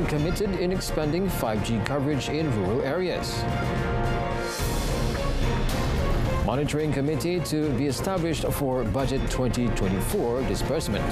government committed in expanding 5G coverage in rural areas. Monitoring committee to be established for budget 2024 disbursement.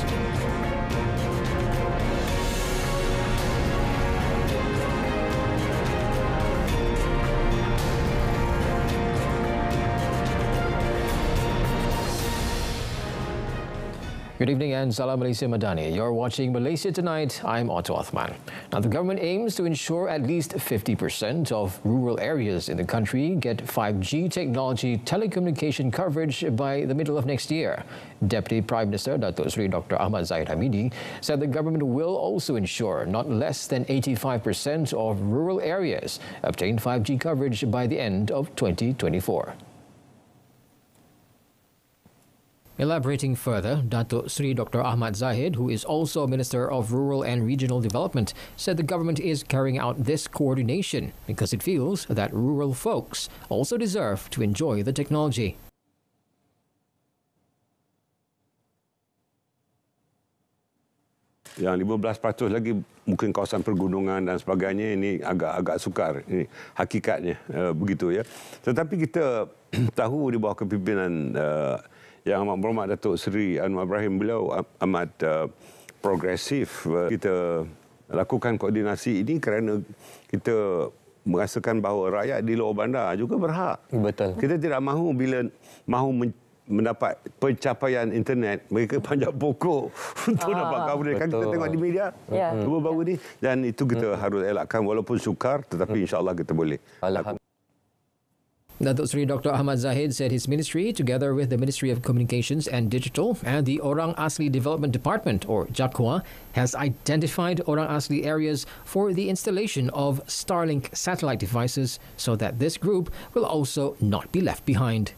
Good evening and Salam Malaysia Madani. You're watching Malaysia Tonight. I'm Otto Othman. Now, the government aims to ensure at least 50% of rural areas in the country get 5G technology telecommunication coverage by the middle of next year. Deputy Prime Minister Datuk Seri Dr. Ahmad Zahid Hamidi said the government will also ensure not less than 85% of rural areas obtain 5G coverage by the end of 2024. Elaborating further, Datuk Seri Dr. Ahmad Zahid, who is also Minister of Rural and Regional Development, said the government is carrying out this coordination because it feels that rural folks also deserve to enjoy the technology. Yang 15% lagi mungkin kawasan pergunungan dan sebagainya, ini agak sukar. Ini hakikatnya begitu ya. Tetapi kita tahu di bawah kepimpinan Yang Amat Berhormat Datuk Seri Anwar Ibrahim, beliau amat progresif. Kita lakukan koordinasi ini kerana kita merasakan bahawa rakyat di luar bandar juga berhak. Betul. Kita tidak mahu bila mahu mendapat pencapaian internet, mereka panjat pokok untuk dapat coverage. Kan kita tengok di media baru-baru ni, dan itu kita harus elakkan walaupun sukar, tetapi insya-Allah kita boleh. Alhamdulillah. Datuk Seri Dr. Ahmad Zahid said his ministry, together with the Ministry of Communications and Digital and the Orang Asli Development Department, or JAKWA, has identified Orang Asli areas for the installation of Starlink satellite devices so that this group will also not be left behind.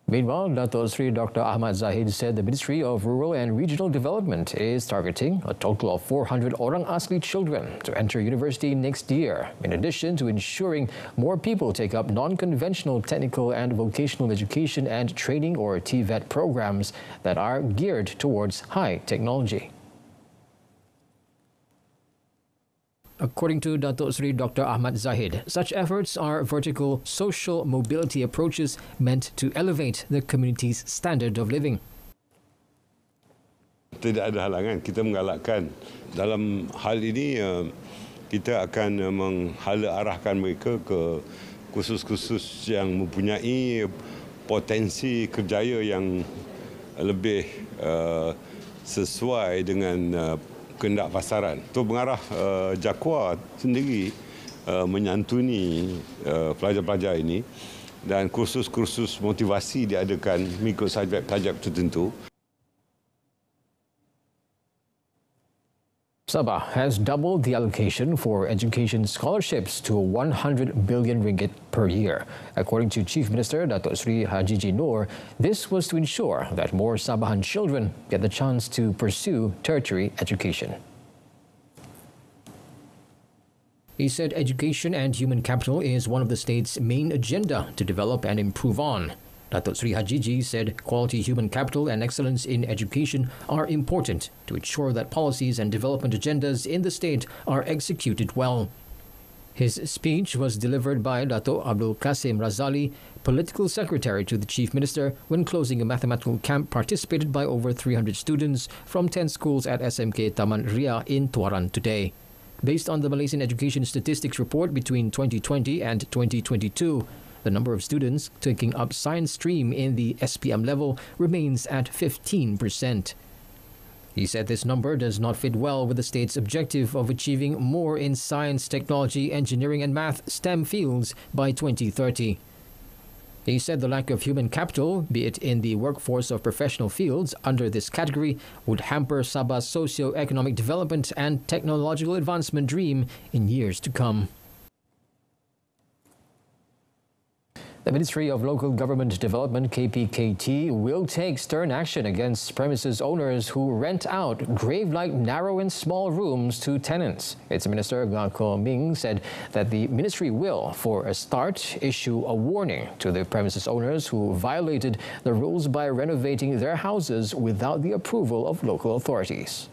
Meanwhile, Datuk Seri Dr. Ahmad Zahid said the Ministry of Rural and Regional Development is targeting a total of 400 Orang Asli children to enter university next year, in addition to ensuring more people take up non-conventional technical and vocational education and training, or TVET, programs that are geared towards high technology. According to Datuk Seri Dr. Ahmad Zahid, such efforts are vertical social mobility approaches meant to elevate the community's standard of living. Tidak ada halangan, kita menggalakkan. Dalam hal ini, kita akan menghala arahkan mereka ke kursus-kursus yang mempunyai potensi kerjaya yang lebih sesuai dengan kehendak pasaran. Untuk mengarah JAKWA sendiri menyantuni pelajar-pelajar ini, dan kursus-kursus motivasi diadakan mengikut subjek-subjek tertentu. Sabah has doubled the allocation for education scholarships to 100 billion ringgit per year. According to Chief Minister Datuk Seri Haji Noor, this was to ensure that more Sabahan children get the chance to pursue tertiary education. He said education and human capital is one of the state's main agenda to develop and improve on. Datuk Seri Hajiji said quality human capital and excellence in education are important to ensure that policies and development agendas in the state are executed well. His speech was delivered by Datuk Abdul Qasim Razali, Political Secretary to the Chief Minister, when closing a mathematical camp participated by over 300 students from 10 schools at SMK Taman Ria in Tuaran today. Based on the Malaysian Education Statistics Report between 2020 and 2022, the number of students taking up science stream in the SPM level remains at 15%. He said this number does not fit well with the state's objective of achieving more in science, technology, engineering and math STEM fields by 2030. He said the lack of human capital, be it in the workforce of professional fields under this category, would hamper Sabah's socio-economic development and technological advancement dream in years to come. The Ministry of Local Government Development, KPKT, will take stern action against premises owners who rent out grave-like narrow and small rooms to tenants. Its Minister, Ngako Ming, said that the ministry will, for a start, issue a warning to the premises owners who violated the rules by renovating their houses without the approval of local authorities.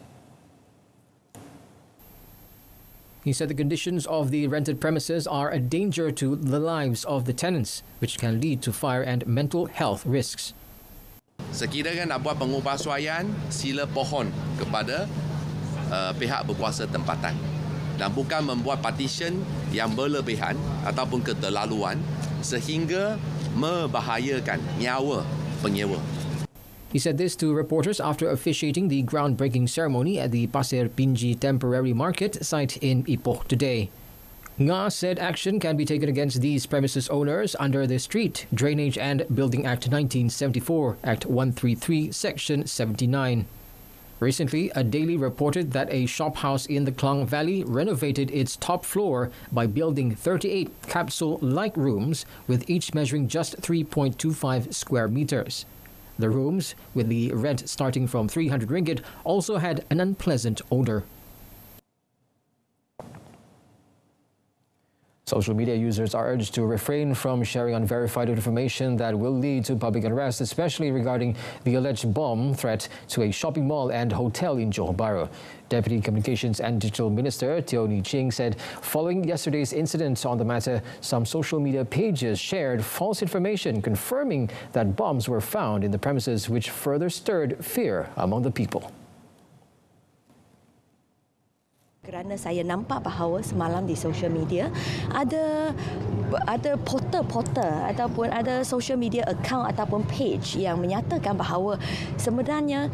He said the conditions of the rented premises are a danger to the lives of the tenants, which can lead to fire and mental health risks. Sekiranya nak buat pengubahsuaian, sila pohon kepada pihak berkuasa tempatan. Dan bukan membuat partition yang berlebihan ataupun keterlaluan sehingga membahayakan nyawa penyewa. He said this to reporters after officiating the groundbreaking ceremony at the Pasir Pinji Temporary Market site in Ipoh today. Nga said action can be taken against these premises owners under the Street, Drainage and Building Act 1974, Act 133, Section 79. Recently, a daily reported that a shophouse in the Klang Valley renovated its top floor by building 38 capsule-like rooms, with each measuring just 3.25 square meters. The rooms, with the rent starting from 300 ringgit, also had an unpleasant odor. Social media users are urged to refrain from sharing unverified information that will lead to public unrest, especially regarding the alleged bomb threat to a shopping mall and hotel in Johor Bahru. Deputy Communications and Digital Minister Teo Ni Ching said following yesterday's incident on the matter, some social media pages shared false information confirming that bombs were found in the premises, which further stirred fear among the people. Kerana saya nampak bahawa semalam di social media ada portal ataupun ada social media account ataupun page yang menyatakan bahawa sebenarnya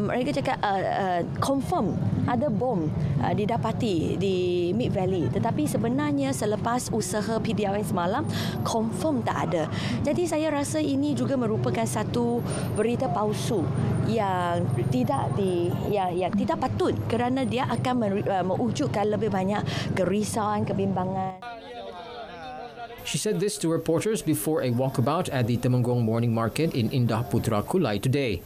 mereka cakap confirm ada bom didapati di Mid Valley, tetapi sebenarnya selepas usaha PDRN semalam confirm tak ada. Jadi saya rasa ini juga merupakan satu berita palsu yang tidak patut, kerana dia akan mewujudkan lebih banyak kerisauan, kebimbangan. She said this to reporters before a walkabout at the Temenggung Morning Market in Indah Putra Kulai today.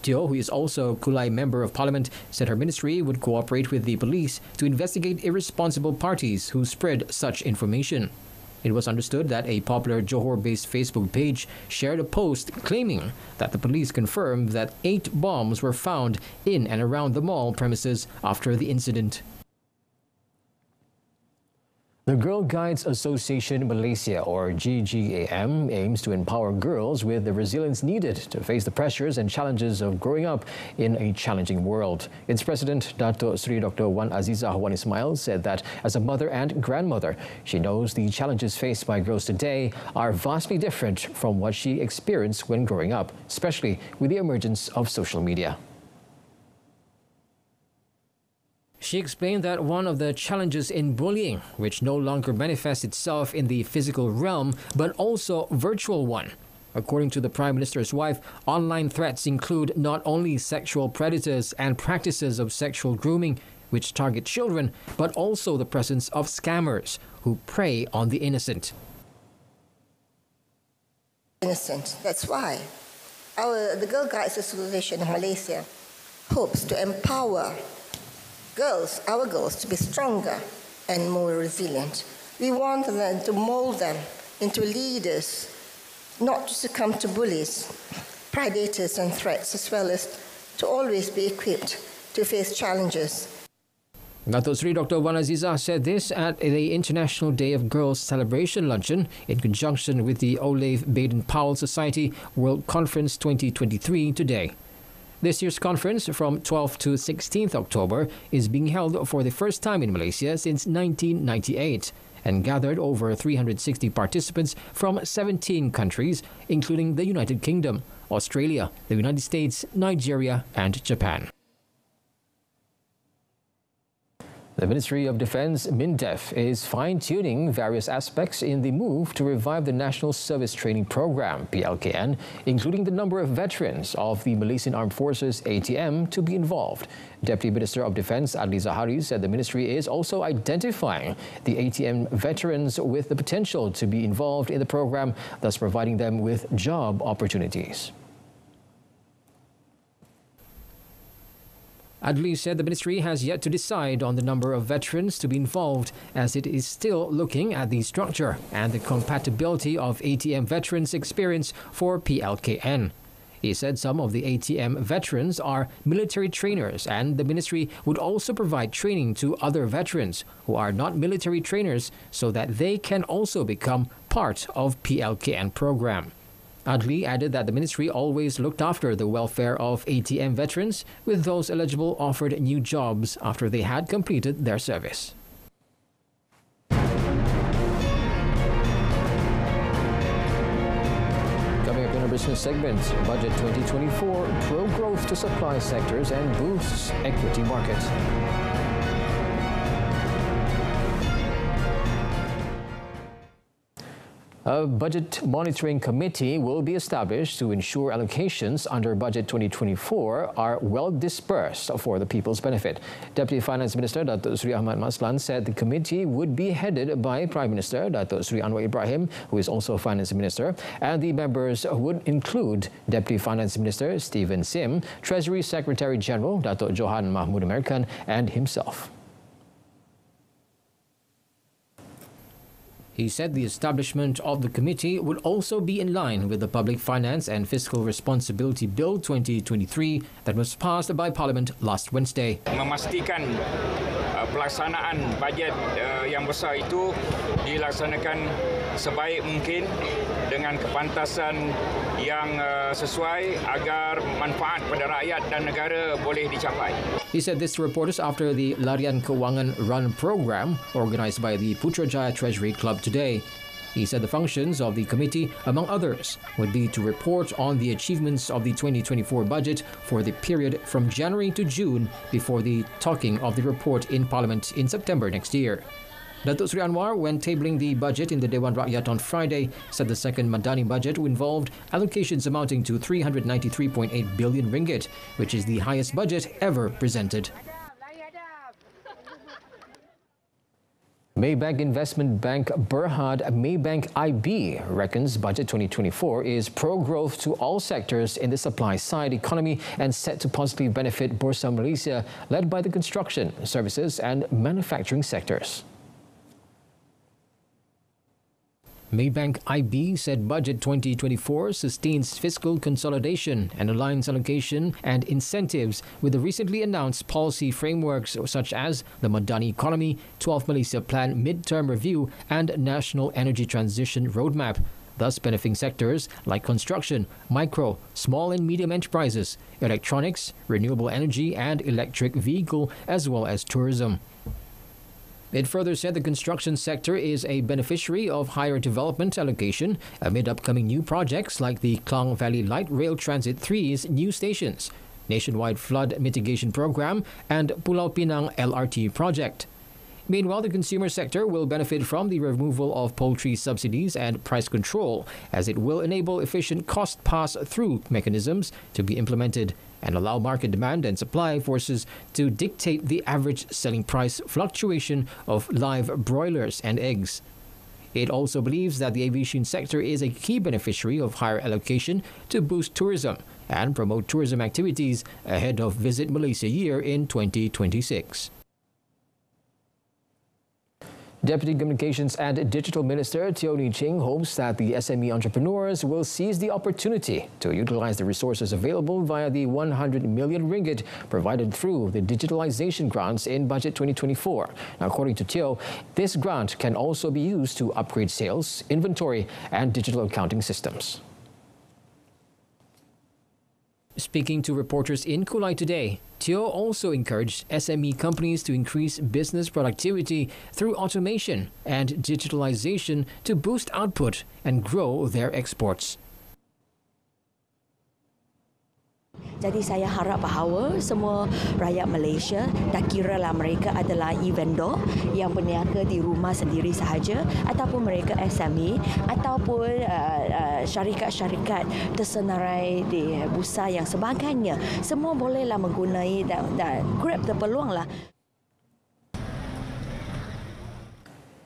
Teo, who is also Kulai Member of Parliament, said her ministry would cooperate with the police to investigate irresponsible parties who spread such information. It was understood that a popular Johor-based Facebook page shared a post claiming that the police confirmed that 8 bombs were found in and around the mall premises after the incident. The Girl Guides Association Malaysia, or GGAM, aims to empower girls with the resilience needed to face the pressures and challenges of growing up in a challenging world. Its president, Dato' Sri Dr. Wan Azizah Wan Ismail, said that as a mother and grandmother, she knows the challenges faced by girls today are vastly different from what she experienced when growing up, especially with the emergence of social media. She explained that one of the challenges in bullying, which no longer manifests itself in the physical realm, but also virtual one. According to the Prime Minister's wife, online threats include not only sexual predators and practices of sexual grooming, which target children, but also the presence of scammers who prey on the innocent. Innocent. That's why the Girl Guides Association of Malaysia hopes to empower our girls to be stronger and more resilient. We want them to mold them into leaders, not to succumb to bullies, predators and threats, as well as to always be equipped to face challenges. Dato' Sri Dr. Wan Azizah said this at the International Day of Girls Celebration Luncheon in conjunction with the Olave Baden-Powell Society World Conference 2023 today. This year's conference, from 12th to 16th October, is being held for the first time in Malaysia since 1998 and gathered over 360 participants from 17 countries, including the United Kingdom, Australia, the United States, Nigeria, and Japan. The Ministry of Defence, MINDEF, is fine-tuning various aspects in the move to revive the National Service Training Programme, PLKN, including the number of veterans of the Malaysian Armed Forces, ATM, to be involved. Deputy Minister of Defence, Adli Zahari, said the ministry is also identifying the ATM veterans with the potential to be involved in the programme, thus providing them with job opportunities. Adli said the ministry has yet to decide on the number of veterans to be involved, as it is still looking at the structure and the compatibility of ATM veterans' experience for PLKN. He said some of the ATM veterans are military trainers, and the ministry would also provide training to other veterans who are not military trainers so that they can also become part of PLKN program. Adli added that the ministry always looked after the welfare of ATM veterans, with those eligible offered new jobs after they had completed their service. Coming up in our business segment, Budget 2024, pro-growth to supply sectors and boosts equity market. A budget monitoring committee will be established to ensure allocations under Budget 2024 are well dispersed for the people's benefit. Deputy Finance Minister Datuk Seri Ahmad Maslan said the committee would be headed by Prime Minister Datuk Seri Anwar Ibrahim, who is also Finance Minister, and the members would include Deputy Finance Minister Stephen Sim, Treasury Secretary General Datuk Johan Mahmud American, and himself. He said the establishment of the committee would also be in line with the Public Finance and Fiscal Responsibility Bill 2023 that was passed by Parliament last Wednesday. Memastikan pelaksanaan bajet yang besar itu dilaksanakan sebaik mungkin dengan kepantasan yang sesuai agar manfaat pada rakyat dan negara boleh dicapai. He said this to reporters after the Larian Kewangan Run program organised by the Putrajaya Treasury Club today. He said the functions of the committee, among others, would be to report on the achievements of the 2024 budget for the period from January to June before the talking of the report in Parliament in September next year. Datuk Seri Anwar, when tabling the budget in the Dewan Rakyat on Friday, said the second Madani budget involved allocations amounting to 393.8 billion ringgit, which is the highest budget ever presented. Maybank Investment Bank Berhad Maybank IB reckons Budget 2024 is pro-growth to all sectors in the supply-side economy and set to positively benefit Bursa Malaysia, led by the construction, services and manufacturing sectors. Maybank IB said Budget 2024 sustains fiscal consolidation and aligns allocation and incentives with the recently announced policy frameworks such as the Madani Economy, 12 Malaysia Plan Mid-Term Review and National Energy Transition Roadmap, thus benefiting sectors like construction, micro, small and medium enterprises, electronics, renewable energy and electric vehicle, as well as tourism. It further said the construction sector is a beneficiary of higher development allocation amid upcoming new projects like the Klang Valley Light Rail Transit 3's new stations, nationwide flood mitigation program and Pulau Pinang LRT project. Meanwhile, the consumer sector will benefit from the removal of poultry subsidies and price control, as it will enable efficient cost pass-through mechanisms to be implemented and allow market demand and supply forces to dictate the average selling price fluctuation of live broilers and eggs. It also believes that the aviation sector is a key beneficiary of higher allocation to boost tourism and promote tourism activities ahead of Visit Malaysia Year in 2026. Deputy Communications and Digital Minister Teo Ni Ching hopes that the SME entrepreneurs will seize the opportunity to utilize the resources available via the 100 million ringgit provided through the digitalization grants in Budget 2024. Now, according to Teo, this grant can also be used to upgrade sales, inventory and digital accounting systems. Speaking to reporters in Kulai today, Teo also encouraged SME companies to increase business productivity through automation and digitalization to boost output and grow their exports. Jadi saya harap bahawa semua rakyat Malaysia, tak kiralah mereka adalah e-vendor yang berniaga di rumah sendiri sahaja ataupun mereka SME ataupun syarikat-syarikat tersenarai di bursa yang sebagainya, semua bolehlah menggunai dan grab the peluang lah.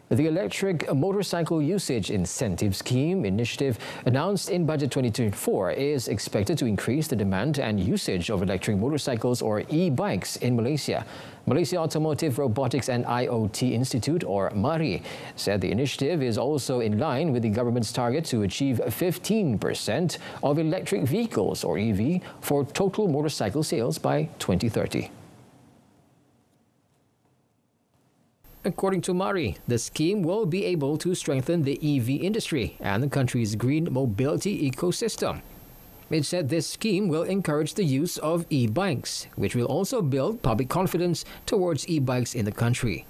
The electric motorcycle usage incentive scheme initiative announced in Budget 2024 is expected to increase the demand and usage of electric motorcycles or e-bikes in Malaysia. Malaysia Automotive Robotics and IoT Institute, or MARI, said the initiative is also in line with the government's target to achieve 15% of electric vehicles, or EV, for total motorcycle sales by 2030. According to Mari, the scheme will be able to strengthen the EV industry and the country's green mobility ecosystem. It said this scheme will encourage the use of e-bikes, which will also build public confidence towards e-bikes in the country.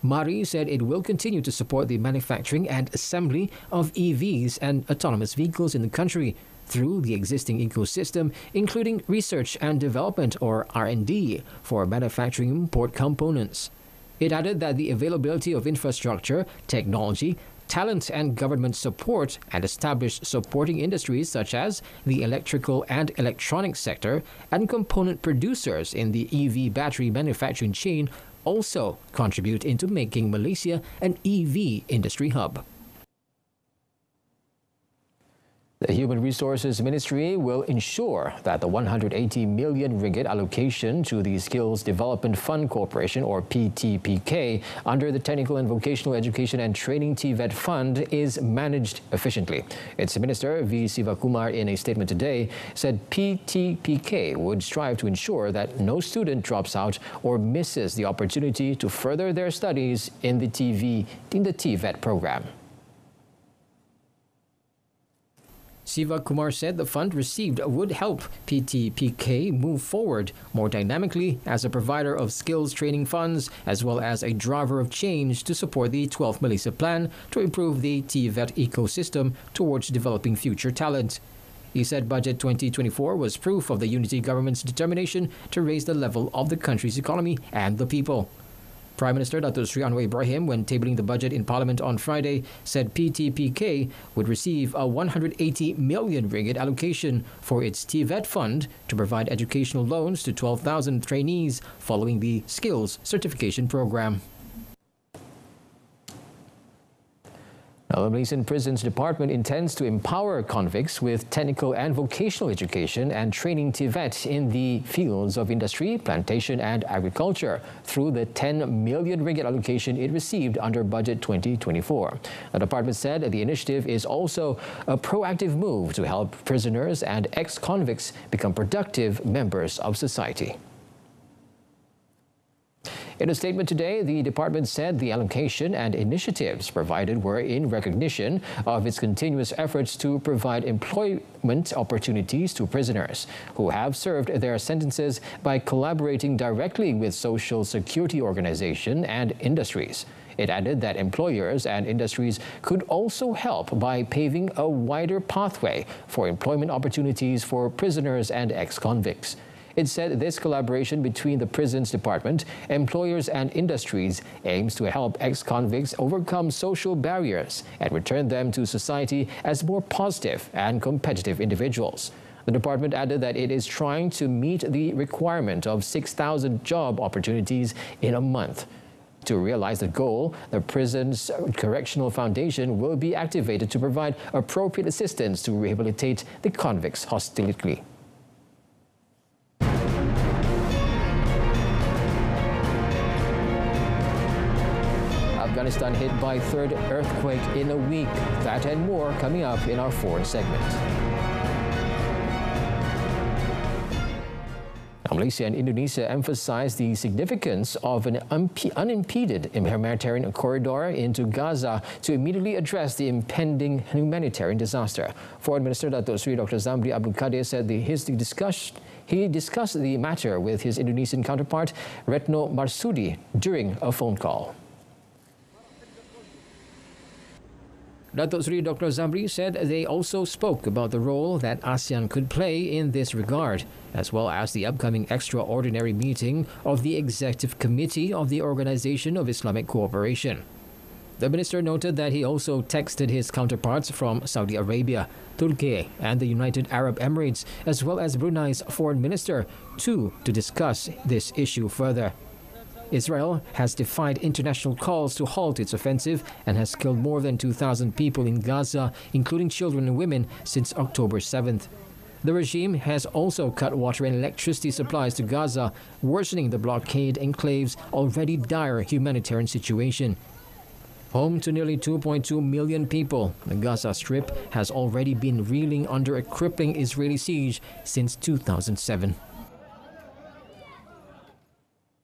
Mari said it will continue to support the manufacturing and assembly of EVs and autonomous vehicles in the country through the existing ecosystem, including research and development, or R&D, for manufacturing import components. It added that the availability of infrastructure, technology, talent and government support and established supporting industries such as the electrical and electronics sector and component producers in the EV battery manufacturing chain also contribute into making Malaysia an EV industry hub. The Human Resources Ministry will ensure that the 180 million ringgit allocation to the Skills Development Fund Corporation, or PTPK, under the Technical and Vocational Education and Training TVET Fund is managed efficiently. Its Minister V. Sivakumar, in a statement today, said PTPK would strive to ensure that no student drops out or misses the opportunity to further their studies in the TVET program. Siva Kumar said the fund received would help PTPK move forward more dynamically as a provider of skills training funds, as well as a driver of change to support the 12 Malaysia plan to improve the TVET ecosystem towards developing future talent. He said Budget 2024 was proof of the unity government's determination to raise the level of the country's economy and the people. Prime Minister Datuk Sri Anwar Ibrahim, when tabling the budget in Parliament on Friday, said PTPK would receive a 180 million ringgit allocation for its TVET fund to provide educational loans to 12,000 trainees following the Skills Certification Program. Now, the Malaysian Prisons Department intends to empower convicts with technical and vocational education and training TVET in the fields of industry, plantation and agriculture through the 10 million ringgit allocation it received under Budget 2024. The department said the initiative is also a proactive move to help prisoners and ex-convicts become productive members of society. In a statement today, the department said the allocation and initiatives provided were in recognition of its continuous efforts to provide employment opportunities to prisoners who have served their sentences by collaborating directly with social security organizations and industries. It added that employers and industries could also help by paving a wider pathway for employment opportunities for prisoners and ex-convicts. It said this collaboration between the Prisons Department, employers and industries aims to help ex-convicts overcome social barriers and return them to society as more positive and competitive individuals. The department added that it is trying to meet the requirement of 6,000 job opportunities in a month. To realize the goal, the Prisons Correctional Foundation will be activated to provide appropriate assistance to rehabilitate the convicts holistically. Afghanistan hit by third earthquake in a week. That and more coming up in our foreign segment. Now, Malaysia and Indonesia emphasized the significance of an unimpeded humanitarian corridor into Gaza to immediately address the impending humanitarian disaster. Foreign Minister Datuk Sri Dr. Zamri Abdul Kadir said he discussed the matter with his Indonesian counterpart, Retno Marsudi, during a phone call. Datuk Sri Dr. Zamri said they also spoke about the role that ASEAN could play in this regard, as well as the upcoming extraordinary meeting of the Executive Committee of the Organization of Islamic Cooperation. The minister noted that he also texted his counterparts from Saudi Arabia, Turkey and the United Arab Emirates, as well as Brunei's foreign minister, to discuss this issue further. Israel has defied international calls to halt its offensive and has killed more than 2,000 people in Gaza, including children and women, since October 7th. The regime has also cut water and electricity supplies to Gaza, worsening the blockade enclave's already dire humanitarian situation. Home to nearly 2.2 million people, the Gaza Strip has already been reeling under a crippling Israeli siege since 2007.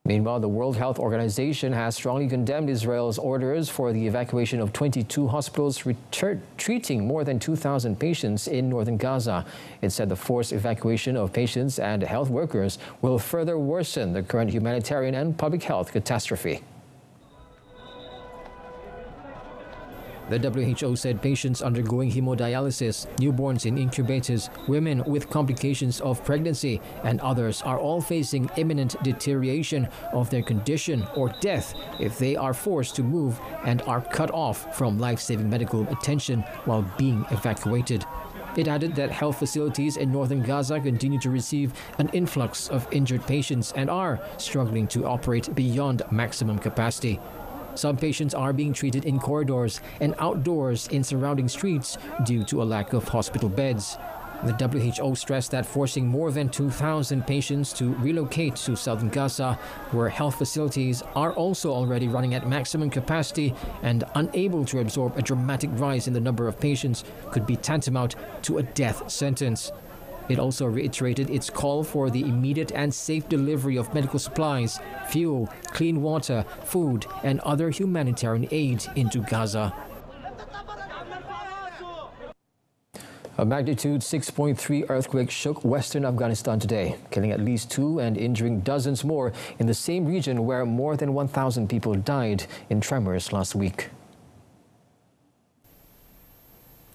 Meanwhile, the World Health Organization has strongly condemned Israel's orders for the evacuation of 22 hospitals treating more than 2,000 patients in northern Gaza. It said the forced evacuation of patients and health workers will further worsen the current humanitarian and public health catastrophe. The WHO said patients undergoing hemodialysis, newborns in incubators, women with complications of pregnancy, and others are all facing imminent deterioration of their condition or death if they are forced to move and are cut off from life-saving medical attention while being evacuated. It added that health facilities in northern Gaza continue to receive an influx of injured patients and are struggling to operate beyond maximum capacity. Some patients are being treated in corridors and outdoors in surrounding streets due to a lack of hospital beds. The WHO stressed that forcing more than 2,000 patients to relocate to southern Gaza, where health facilities are also already running at maximum capacity and unable to absorb a dramatic rise in the number of patients, could be tantamount to a death sentence. It also reiterated its call for the immediate and safe delivery of medical supplies, fuel, clean water, food, and other humanitarian aid into Gaza. A magnitude 6.3 earthquake shook western Afghanistan today, killing at least 2 and injuring dozens more in the same region where more than 1,000 people died in tremors last week.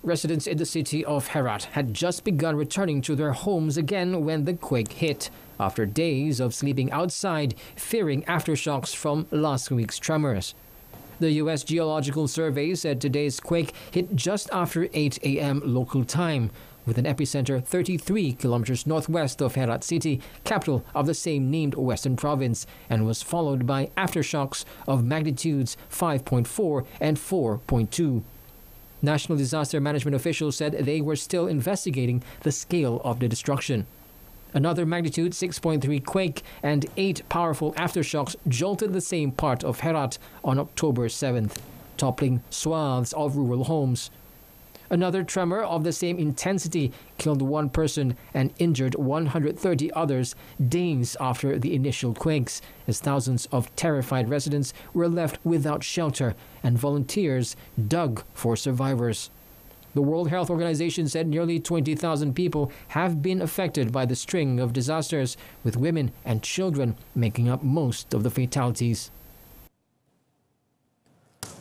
Residents in the city of Herat had just begun returning to their homes again when the quake hit, after days of sleeping outside, fearing aftershocks from last week's tremors. The U.S. Geological Survey said today's quake hit just after 8 a.m. local time, with an epicenter 33 kilometers northwest of Herat city, capital of the same named western province, and was followed by aftershocks of magnitudes 5.4 and 4.2. National disaster management officials said they were still investigating the scale of the destruction. Another magnitude 6.3 quake and 8 powerful aftershocks jolted the same part of Herat on October 7th, toppling swaths of rural homes. Another tremor of the same intensity killed 1 person and injured 130 others days after the initial quakes, as thousands of terrified residents were left without shelter and volunteers dug for survivors. The World Health Organization said nearly 20,000 people have been affected by the string of disasters, with women and children making up most of the fatalities.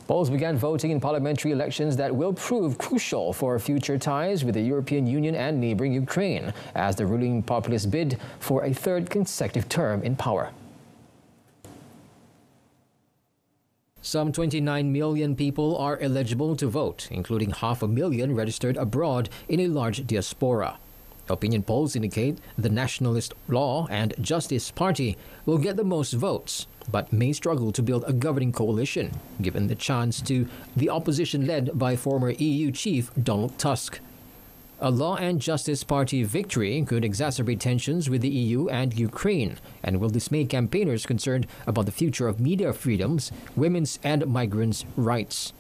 Poles began voting in parliamentary elections that will prove crucial for future ties with the European Union and neighboring Ukraine, as the ruling populist bid for a 3rd consecutive term in power. Some 29 million people are eligible to vote, including 500,000 registered abroad in a large diaspora. Opinion polls indicate the Nationalist Law and Justice Party will get the most votes, but may struggle to build a governing coalition, given the chance to the opposition led by former EU chief Donald Tusk. A Law and Justice Party victory could exacerbate tensions with the EU and Ukraine, and will dismay campaigners concerned about the future of media freedoms, women's and migrants' rights.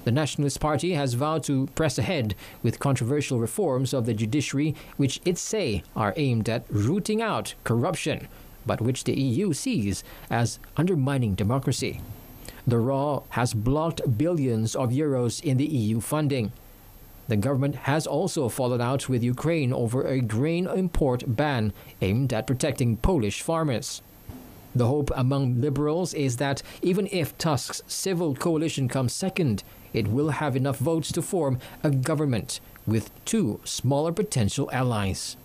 The Nationalist Party has vowed to press ahead with controversial reforms of the judiciary, which it say are aimed at rooting out corruption, but which the EU sees as undermining democracy. The RAW has blocked billions of euros in the EU funding. The government has also fallen out with Ukraine over a grain import ban aimed at protecting Polish farmers. The hope among liberals is that even if Tusk's civil coalition comes second, it will have enough votes to form a government with 2 smaller potential allies.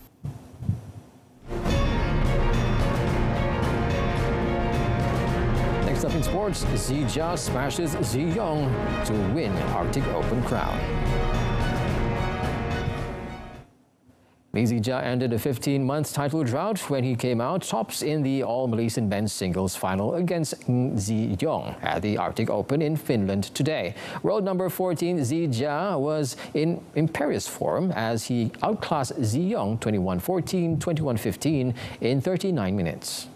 Next up in sports, Zhijia smashes Ziyong to win Arctic Open crown. Zee Jia ended a 15-month title drought when he came out tops in the All-Malaysian men's singles final against Zee Yong at the Arctic Open in Finland today. World number 14 Zee Jia was in imperious form as he outclassed Zee Yong 21-14, 21-15 in 39 minutes.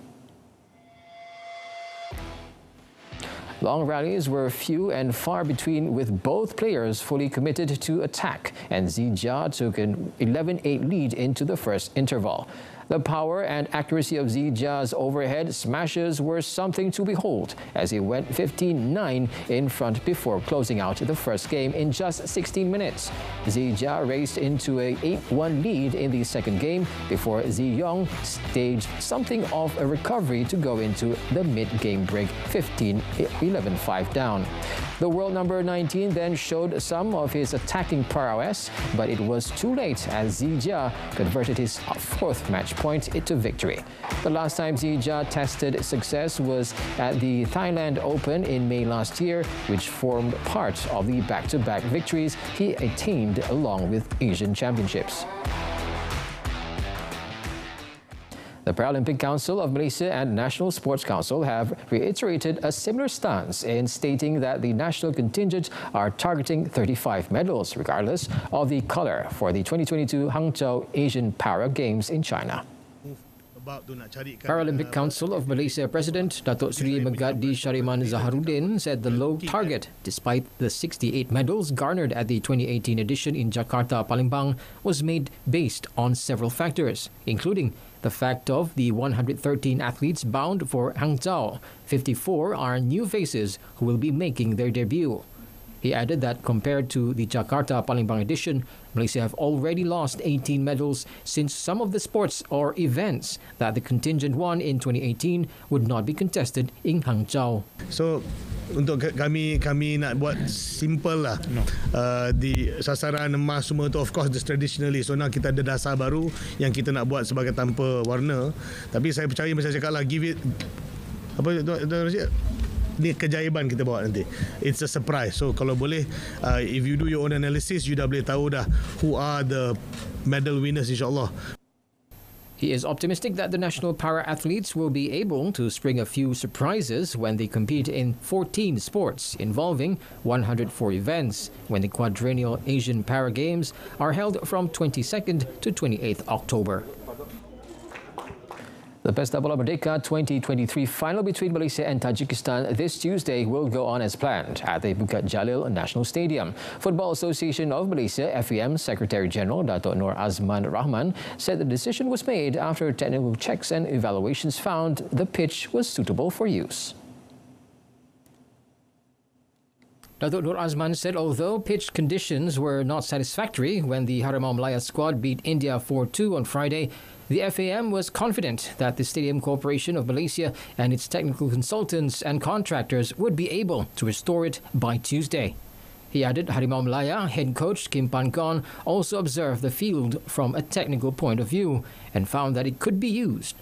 Long rallies were few and far between with both players fully committed to attack, and Zee Jia took an 11-8 lead into the first interval. The power and accuracy of Zee Jia's overhead smashes were something to behold as he went 15-9 in front before closing out the first game in just 16 minutes. Zee Jia raced into a 8-1 lead in the second game before Zee Yong staged something of a recovery to go into the mid-game break 11-5 down. The world number 19 then showed some of his attacking prowess, but it was too late as Zee Jia converted his fourth match point into victory. The last time Zee Jia tested success was at the Thailand Open in May last year, which formed part of the back-to-back victories he attained along with Asian Championships. The Paralympic Council of Malaysia and National Sports Council have reiterated a similar stance in stating that the national contingent are targeting 35 medals, regardless of the colour, for the 2022 Hangzhou Asian Para Games in China. Paralympic Council of Malaysia President Datuk Seri Megadi Shariman Zaharuddin said the low target, despite the 68 medals garnered at the 2018 edition in Jakarta, Palembang, was made based on several factors, including the fact of the 113 athletes bound for Hangzhou. 54 are new faces who will be making their debut. He added that compared to the Jakarta Palembang edition, Malaysia have already lost 18 medals since some of the sports or events that the contingent won in 2018 would not be contested in Hangzhou. So, untuk kami nak buat simple lah. Di sasaran emas semua tu of course traditionally. So now kita ada dasar baru yang kita nak buat sebagai tanpa warna. Tapi saya percaya macam saya cakap lah, give it apa ni keajaiban kita bawa nanti. It's a surprise. So kalau boleh, if you do your own analysis, you dah boleh tahu dah who are the medal winners insyaAllah. He is optimistic that the national para-athletes will be able to spring a few surprises when they compete in 14 sports involving 104 events when the quadrennial Asian Para Games are held from 22nd to 28th October. The Pesta Bola Merdeka 2023 final between Malaysia and Tajikistan this Tuesday will go on as planned at the Bukit Jalil National Stadium. Football Association of Malaysia FEM Secretary General Dato' Nur Azman Rahman said the decision was made after technical checks and evaluations found the pitch was suitable for use. Dato' Nur Azman said although pitch conditions were not satisfactory when the Harimau Malaya squad beat India 4-2 on Friday, the FAM was confident that the Stadium Corporation of Malaysia and its technical consultants and contractors would be able to restore it by Tuesday. He added Harimau Malaya head coach Kim Pan Gon also observed the field from a technical point of view and found that it could be used.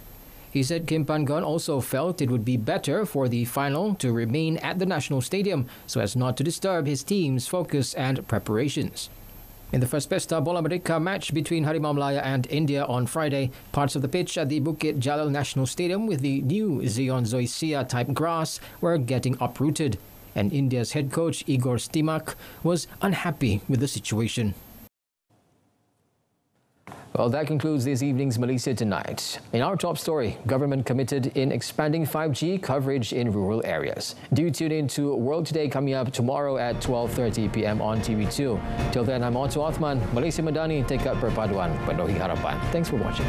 He said Kim Pan Gon also felt it would be better for the final to remain at the National Stadium so as not to disturb his team's focus and preparations. In the first Pesta Bola Merdeka match between Harimau Malaya and India on Friday, parts of the pitch at the Bukit Jalil National Stadium with the new Zion Zoysia type grass were getting uprooted, and India's head coach Igor Stimac was unhappy with the situation. Well, that concludes this evening's Malaysia Tonight. In our top story, government committed in expanding 5G coverage in rural areas. Do tune in to World Today coming up tomorrow at 12:30 p.m. on TV2. Till then, I'm Otto Othman. Malaysia Madani, take up perpaduan penuhi harapan. Thanks for watching.